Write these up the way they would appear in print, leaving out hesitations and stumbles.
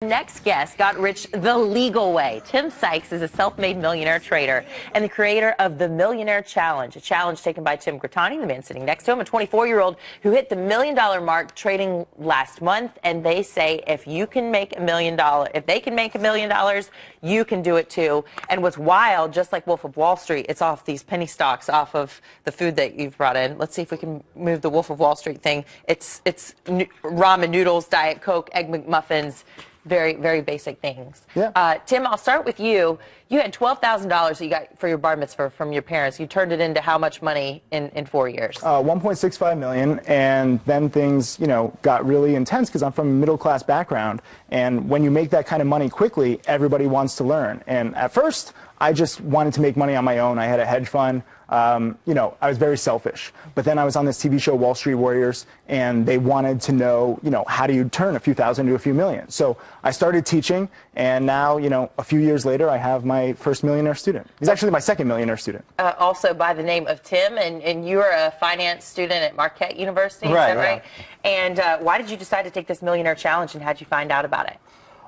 Next guest got rich the legal way. Tim Sykes is a self-made millionaire trader and the creator of the Millionaire Challenge, a challenge taken by Tim Grittani, the man sitting next to him, a 24-year-old who hit the $1 million mark trading last month. And they say if you can make $1 million, if they can make $1 million, you can do it too. And what's wild, just like Wolf of Wall Street, it's off these penny stocks off of the food that you've brought in. Let's see if we can move the Wolf of Wall Street thing. It's ramen noodles, Diet Coke, Egg McMuffins. Very, very basic things. Yeah. Tim, I'll start with you. You had $12,000 that you got for your bar mitzvah from your parents. You turned it into how much money in 4 years? $1.65 million, and then things, got really intense because I'm from a middle-class background, and when you make that kind of money quickly, everybody wants to learn. And at first, I just wanted to make money on my own. I had a hedge fund. I was very selfish. But then I was on this TV show, Wall Street Warriors, and they wanted to know, how do you turn a few thousand to a few million? So I started teaching, and now, a few years later, I have my first millionaire student. He's actually my second millionaire student. Also by the name of Tim, and you're a finance student at Marquette University, is that right? Yeah. And why did you decide to take this Millionaire Challenge, and how did you find out about it?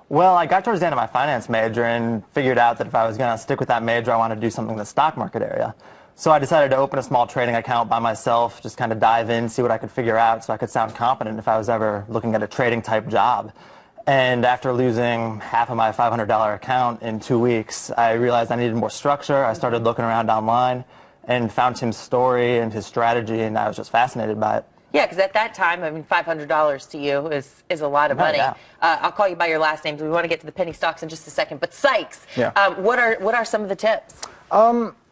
Well, I got towards the end of my finance major and figured out that if I was going to stick with that major, I wanted to do something in the stock market area. So I decided to open a small trading account by myself, just kind of dive in, see what I could figure out so I could sound competent if I was ever looking at a trading type job. And after losing half of my $500 account in 2 weeks, I realized I needed more structure. I started looking around online and found Tim's story and his strategy, and I was just fascinated by it. Yeah, because at that time, $500 to you is a lot of money. Yeah. I'll call you by your last names. We want to get to the penny stocks in just a second. But Sykes, yeah. What are some of the tips?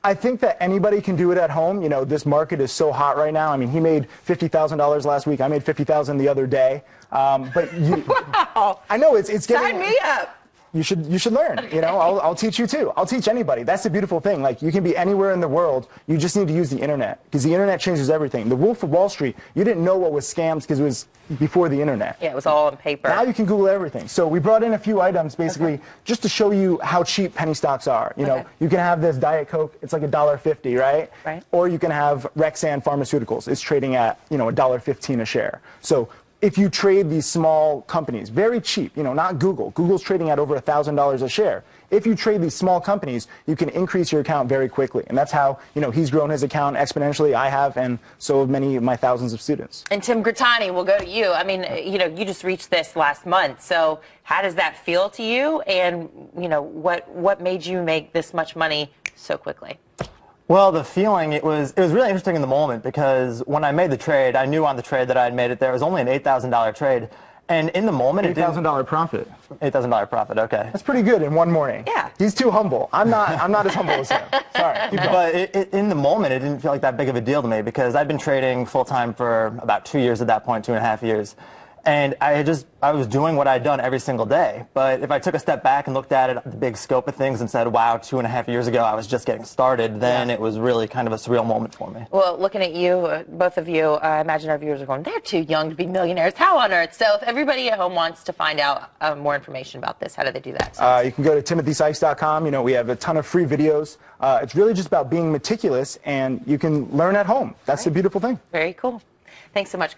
I think that anybody can do it at home. This market is so hot right now. I mean, he made $50,000 last week. I made $50,000 the other day. But wow. I know it's getting. Sign me up. You should learn. I'll teach you too. I'll teach anybody. That's the beautiful thing. Like, you can be anywhere in the world. You just need to use the internet, because the internet changes everything. The Wolf of Wall Street, you didn't know what was scams because it was before the internet. Yeah, it was all on paper. Now you can Google everything. So we brought in a few items basically just to show you how cheap penny stocks are. You can have this Diet Coke. It's like $1.50, right? Right. Or you can have Rexan Pharmaceuticals. It's trading at $1.15 a share. So if you trade these small companies, very cheap, not Google. Google's trading at over $1,000 a share. If you trade these small companies, you can increase your account very quickly. And that's how, he's grown his account exponentially. I have, and so have many of my thousands of students. And Tim Grittani, we'll go to you. I mean, you just reached this last month. So how does that feel to you? And, what made you make this much money so quickly? Well, the feeling, it was really interesting in the moment, because when I made the trade, I knew on the trade that I had made it there. It was only an $8,000 trade. And in the moment, $8,000 profit. $8,000 profit, okay. That's pretty good in one morning. Yeah. He's too humble. I'm not as humble as him. Sorry. But in the moment, it didn't feel like that big of a deal to me, because I'd been trading full-time for about 2 years at that point, 2.5 years. And I was doing what I'd done every single day. But if I took a step back and looked at it, the big scope of things, and said, wow, 2.5 years ago I was just getting started, then it was really kind of a surreal moment for me. Well, looking at you, both of you, I imagine our viewers are going, they're too young to be millionaires. How on earth? So if everybody at home wants to find out more information about this, how do they do that? You can go to timothysykes.com. We have a ton of free videos. It's really just about being meticulous, and you can learn at home. That's the beautiful thing. Very cool. Thanks so much, guys.